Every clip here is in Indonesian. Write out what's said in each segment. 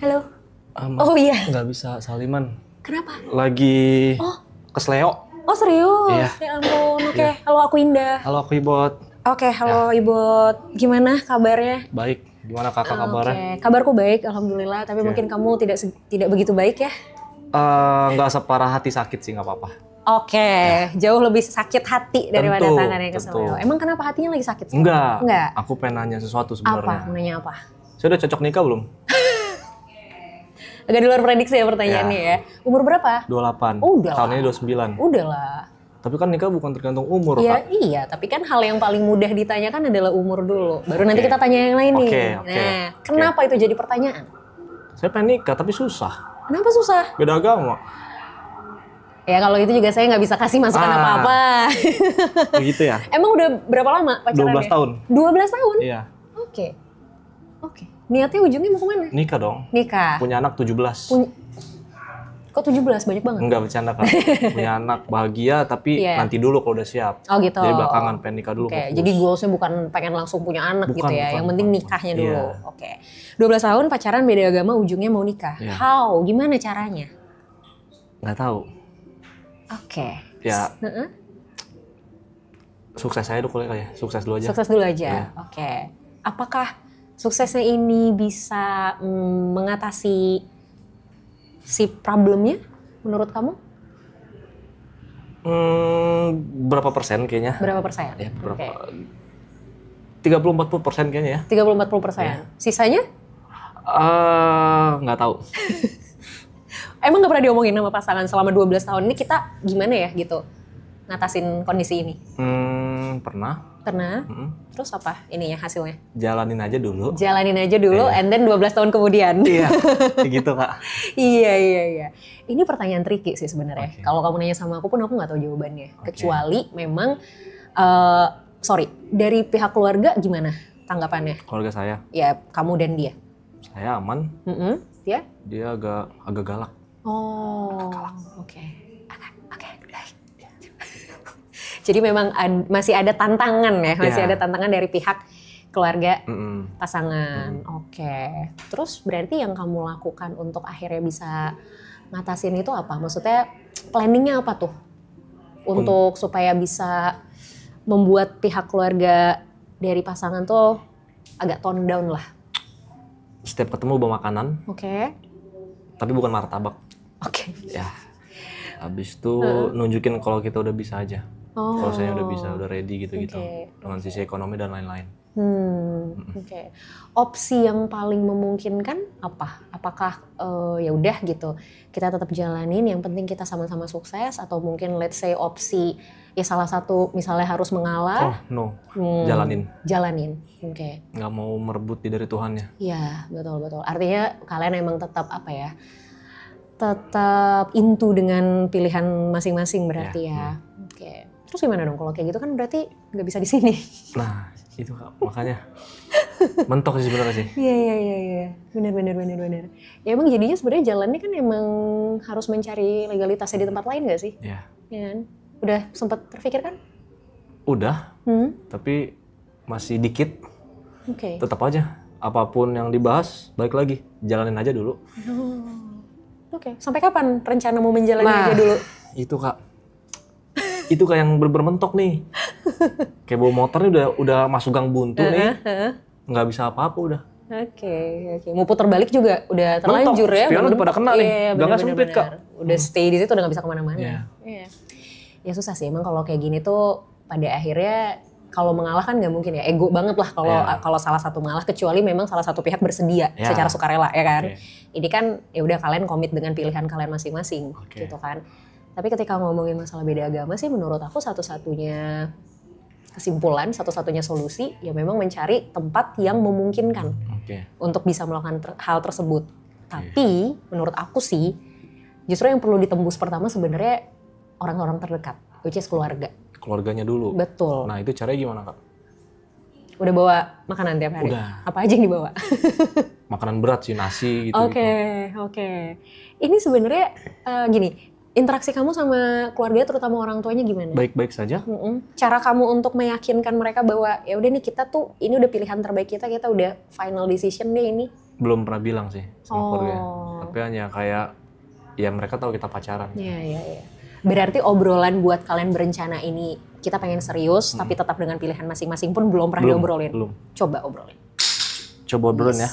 Halo. Mas, Oh iya. nggak bisa saliman. Kenapa? Lagi Oh. kesleo. Oh serius? Iya. Ya ampun. Oke. Iya. Halo, aku Indah. Halo, aku Ibot. Oke, halo Ibot. Gimana kabarnya? Baik. Gimana kakak kabarnya? Oke, kabarku baik, alhamdulillah. Tapi mungkin kamu tidak begitu baik ya? Nggak separah hati sakit sih, nggak apa-apa. Oke, jauh lebih sakit hati daripada Tentu, tangan yang kesleo. tentu. Emang kenapa hatinya lagi sakit? Enggak. Enggak. Aku pengen nanya sesuatu Apa? sebenarnya. Nanya apa? Saya udah cocok nikah belum? Agak di luar prediksi ya pertanyaannya ya. Umur berapa? 28. Udah Tahun lah. ini 29. Udah lah. Tapi kan nikah bukan tergantung umur, Iya, Kak. iya, tapi kan hal yang paling mudah ditanyakan adalah umur dulu. Baru nanti Oke. kita tanya yang lain nih. Oke. Nah, kenapa itu jadi pertanyaan? Saya pengen nikah, tapi susah. Kenapa susah? Beda agama. Ya kalau itu juga saya nggak bisa kasih masukan apa-apa. Begitu ya? Emang udah berapa lama pacarannya? 12 tahun. 12 tahun? Iya. Oke. Oke. Niatnya ujungnya mau kemana? Nikah dong. Nikah. Punya anak 17. Kok 17? Banyak banget. Enggak, bercanda, Kak. Punya anak bahagia, tapi Iya. nanti dulu kalau udah siap. Oh gitu. Jadi belakangan pengen nikah dulu. Oke, fokus. jadi goalsnya bukan pengen langsung punya anak Bukan, gitu ya. bukan, Yang penting bukan. nikahnya Iya. dulu. Oke. 12 tahun pacaran beda agama ujungnya mau nikah. Iya. How? Gimana caranya? Nggak tahu. Oke. Ya, Heeh. sukses aja dulu kali ya. Sukses dulu aja. Sukses dulu aja. Iya. Oke. Apakah suksesnya ini bisa mengatasi si problemnya menurut kamu? Berapa persen kayaknya? Berapa persen? Ya, berapa? Oke. 30-40% kayaknya ya. 30-40%. Iya. Sisanya? Nggak tahu. Emang nggak pernah diomongin sama pasangan selama 12 tahun ini kita gimana ya gitu ngatasin kondisi ini? Pernah. Pernah? Mm-mm. Terus apa ininya hasilnya? Jalanin aja dulu. Jalanin aja dulu Iya. and then 12 tahun kemudian. Iya, kayak gitu, Kak. Iya. Ini pertanyaan tricky sih sebenarnya. Oke. Kalau kamu nanya sama aku pun aku nggak tahu jawabannya. Oke. Kecuali memang, dari pihak keluarga gimana tanggapannya? Keluarga saya, Ya kamu dan dia. saya aman. Mm-mm. Dia? Dia agak galak. Oh, oke. Oke, baik. Jadi memang masih ada tantangan ya, masih Iya. ada tantangan dari pihak keluarga Mm-mm. pasangan. Oke. Terus berarti yang kamu lakukan untuk akhirnya bisa ngatasin itu apa? Maksudnya planningnya apa tuh? Untuk supaya bisa membuat pihak keluarga dari pasangan tuh agak tone down lah. Setiap ketemu bawa makanan, Oke. tapi bukan martabak. Oke. Ya. Habis itu nunjukin kalau kita udah bisa aja. Oh. Kalau saya udah bisa, udah ready gitu-gitu. Oke. Dengan sisi ekonomi dan lain-lain. Oke. Opsi yang paling memungkinkan apa? Apakah ya udah gitu kita tetap jalanin, yang penting kita sama-sama sukses, atau mungkin let's say opsi ya salah satu misalnya harus Oh, mengalah, no. Jalanin. jalanin. Oke. Nggak mau merebut dari Tuhannya. Iya, betul. Artinya kalian emang tetap apa ya? Tetap into dengan pilihan masing-masing berarti ya. Oke. Terus gimana dong kalau kayak gitu kan berarti nggak bisa di sini. Nah, itu Kak, makanya mentok sih sebenarnya sih. Iya. Benar. Ya emang jadinya sebenarnya jalannya kan emang harus mencari legalitasnya di tempat lain nggak sih? Ya, Ya kan? Udah sempat terpikir kan? udah, tapi masih dikit. Oke. Tetap aja, apapun yang dibahas, balik lagi, jalanin aja dulu. Oke. Sampai kapan rencana mau menjalani aja dulu? Itu Kak, itu kayak yang bermentok nih. Kayak bawa motor nih udah masuk gang buntu nih, nggak bisa apa-apa udah. Oke. Mau putar balik juga udah terlanjur Mentok. ya. Spion udah pada kena nih. Iya, Gangnya sempit, Kak. Udah stay di situ udah nggak bisa kemana-mana. Iya. Ya susah sih emang kalau kayak gini tuh pada akhirnya kalau mengalah kan nggak mungkin ya, ego banget lah kalau salah satu mengalah, kecuali memang salah satu pihak bersedia secara sukarela ya kan. Ini kan ya udah kalian komit dengan pilihan kalian masing-masing gitu kan. Tapi ketika ngomongin masalah beda agama sih menurut aku satu-satunya kesimpulan, satu-satunya solusi ya memang mencari tempat yang memungkinkan untuk bisa melakukan hal tersebut. Tapi menurut aku sih justru yang perlu ditembus pertama sebenarnya orang-orang terdekat, which is keluarga. Keluarganya dulu. Betul. Nah itu caranya gimana Kak? Udah bawa makanan tiap hari? Udah. Apa aja yang dibawa? Makanan berat sih, nasi gitu. Oke. Ini sebenarnya gini, interaksi kamu sama keluarga terutama orang tuanya gimana? Baik-baik saja. Cara kamu untuk meyakinkan mereka bahwa ya udah nih kita tuh ini udah pilihan terbaik kita udah final decision deh ini. Belum pernah bilang sih sama keluarga. Tapi hanya kayak ya mereka tahu kita pacaran. Iya. Berarti obrolan buat kalian berencana ini kita pengen serius tapi tetap dengan pilihan masing-masing pun belum pernah diobrolin. Belum. Coba obrolin. Coba obrolin ya.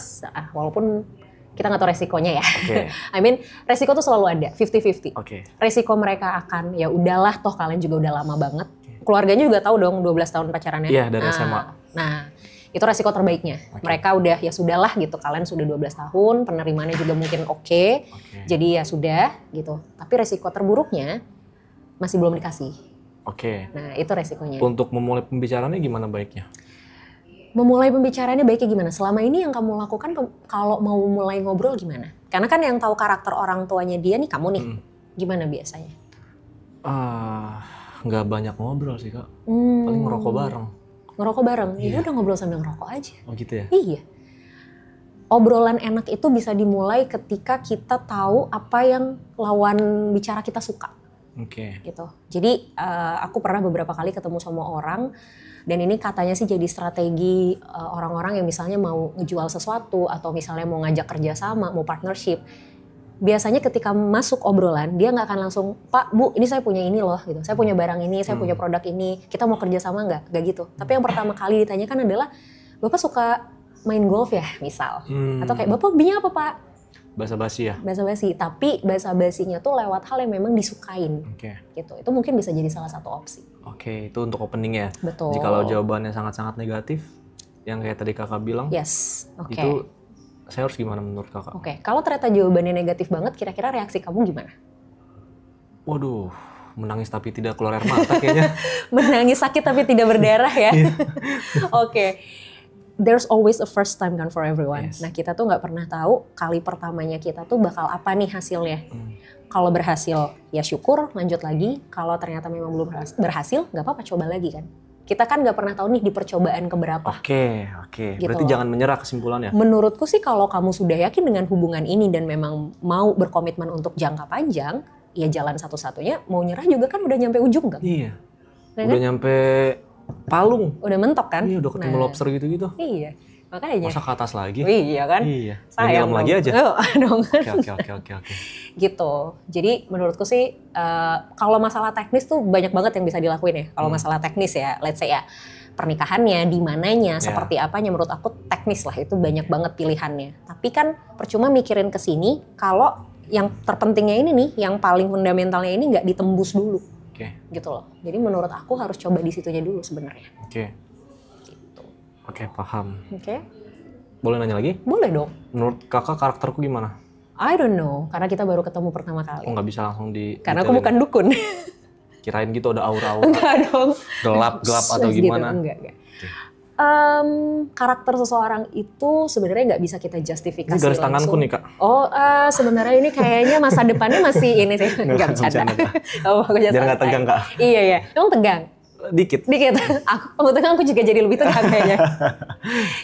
Walaupun kita nggak tahu resikonya ya. Okay. I mean, resiko tuh selalu ada, 50-50. Okay. Resiko mereka akan, ya udahlah toh kalian juga udah lama banget. Keluarganya juga tahu dong 12 tahun pacarannya. Iya, dari SMA. Nah, itu resiko terbaiknya. Mereka udah, ya sudahlah gitu, kalian sudah 12 tahun, penerimaannya juga mungkin oke. Jadi ya sudah gitu. Tapi resiko terburuknya masih belum dikasih. Oke. Nah, itu resikonya. Untuk memulai pembicaraannya gimana baiknya? Memulai pembicaraannya baiknya gimana? Selama ini yang kamu lakukan kalau mau mulai ngobrol gimana? Karena kan yang tahu karakter orang tuanya dia nih kamu nih. Gimana biasanya? Nggak banyak ngobrol sih Kak. Paling ngerokok bareng. Ngerokok bareng? Ya udah ngobrol sambil ngerokok aja. Oh gitu ya? Iya. Obrolan enak itu bisa dimulai ketika kita tahu apa yang lawan bicara kita suka. Oke. Gitu. Jadi aku pernah beberapa kali ketemu sama orang. Dan ini katanya sih jadi strategi orang-orang yang misalnya mau ngejual sesuatu atau misalnya mau ngajak kerjasama, mau partnership. Biasanya ketika masuk obrolan, dia nggak akan langsung, Pak, Bu, ini saya punya ini loh, gitu. Saya punya barang ini, saya punya produk ini, kita mau kerjasama nggak? Nggak gitu. Tapi yang pertama kali ditanyakan adalah, Bapak suka main golf ya, misal? Atau kayak, Bapak hobinya apa, Pak? Basa-basi ya? Basa-basi, tapi basa-basinya tuh lewat hal yang memang disukain. Gitu. Itu mungkin bisa jadi salah satu opsi. Oke, itu untuk opening ya? Betul. Jikalau jawabannya sangat-sangat negatif, yang kayak tadi Kakak bilang, yes. Itu saya harus gimana menurut Kakak? Oke, kalau ternyata jawabannya negatif banget, kira-kira reaksi kamu gimana? Waduh, menangis tapi tidak keluar air mata kayaknya. Menangis sakit tapi tidak berdarah ya? Oke. There's always a first time kan for everyone. Yes. Nah kita tuh nggak pernah tahu kali pertamanya kita tuh bakal apa nih hasilnya. Kalau berhasil ya syukur, lanjut lagi. Kalau ternyata memang belum berhasil, nggak apa-apa, coba lagi kan. Kita kan nggak pernah tahu nih di percobaan keberapa. Oke. Gitu. Berarti jangan menyerah kesimpulannya. Menurutku sih kalau kamu sudah yakin dengan hubungan ini dan memang mau berkomitmen untuk jangka panjang, ya jalan satu-satunya. Mau nyerah juga kan udah nyampe ujung kan? Iya. Nah, udah kan? Nyampe Palung. Udah mentok kan? Iya, udah ketemu lobster gitu-gitu. Iya, makanya. Masa ke atas lagi? Iya kan? Iya. Sayang lagi aja. Dong. Oke. Gitu. Jadi menurutku sih kalau masalah teknis tuh banyak banget yang bisa dilakuin ya. Kalau masalah teknis ya, let's say ya pernikahannya, di mananya, seperti apanya, menurut aku teknis lah itu banyak banget pilihannya. Tapi kan percuma mikirin ke sini kalau yang terpentingnya ini nih, yang paling fundamentalnya ini nggak ditembus dulu. Gitu loh. Jadi menurut aku harus coba di situnya dulu sebenarnya. Gitu. Oke, paham. Oke. Boleh nanya lagi? Boleh dong. Menurut Kakak karakterku gimana? I don't know, karena kita baru ketemu pertama kali. Oh, nggak bisa langsung di. Karena aku bukan dukun. Kirain gitu ada aura-aura. Enggak dong. Gelap atau gimana? Gitu. Enggak. Karakter seseorang itu sebenarnya nggak bisa kita justifikasi ini garis langsung. Tanganku nih Kak. Oh, sebenarnya ini kayaknya masa depannya masih ini sih. Nggak bercanda. Oh, biar nggak tegang Kak. Iya. Emang tegang? Dikit. Aku tegang, aku juga jadi lebih tegang kayaknya.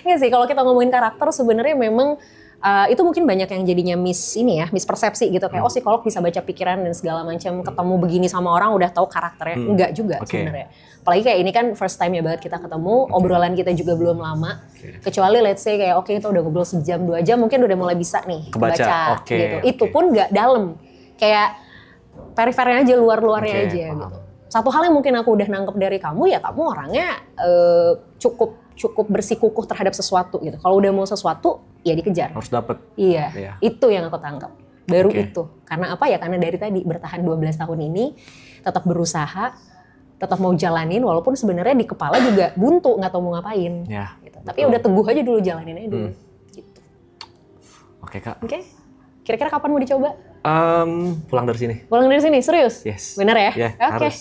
Nggak sih, kalau kita ngomongin karakter sebenarnya memang itu mungkin banyak yang jadinya mispersepsi gitu. Kayak psikolog bisa baca pikiran dan segala macam, ketemu begini sama orang udah tahu karakternya. Enggak juga sebenarnya. Apalagi kayak ini kan first time ya banget kita ketemu, obrolan kita juga belum lama. Kecuali let's say kayak kita udah ngobrol sejam 2 jam mungkin udah mulai bisa nih kebaca gitu. Itu pun nggak dalam. Kayak perifernya aja, luar-luarnya aja gitu. Satu hal yang mungkin aku udah nangkep dari kamu ya, kamu orangnya cukup bersikukuh terhadap sesuatu gitu. Kalau udah mau sesuatu ya dikejar. Harus dapet. Iya. Itu yang aku tangkap. Baru itu. Karena apa ya? Karena dari tadi bertahan 12 tahun ini tetap berusaha, tetap mau jalanin walaupun sebenarnya di kepala juga buntu, nggak tahu mau ngapain. Ya, gitu. Tapi udah teguh aja dulu, jalanin aja dulu. Gitu. Oke Kak. Oke. Kira-kira kapan mau dicoba? Pulang dari sini. Pulang dari sini, serius? Yes. Bener ya? Yeah, Oke. harus.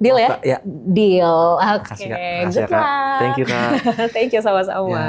Deal ya? Ya. Deal. Oke. Makasih Kak. Thank you Kak. Thank you sama-sama.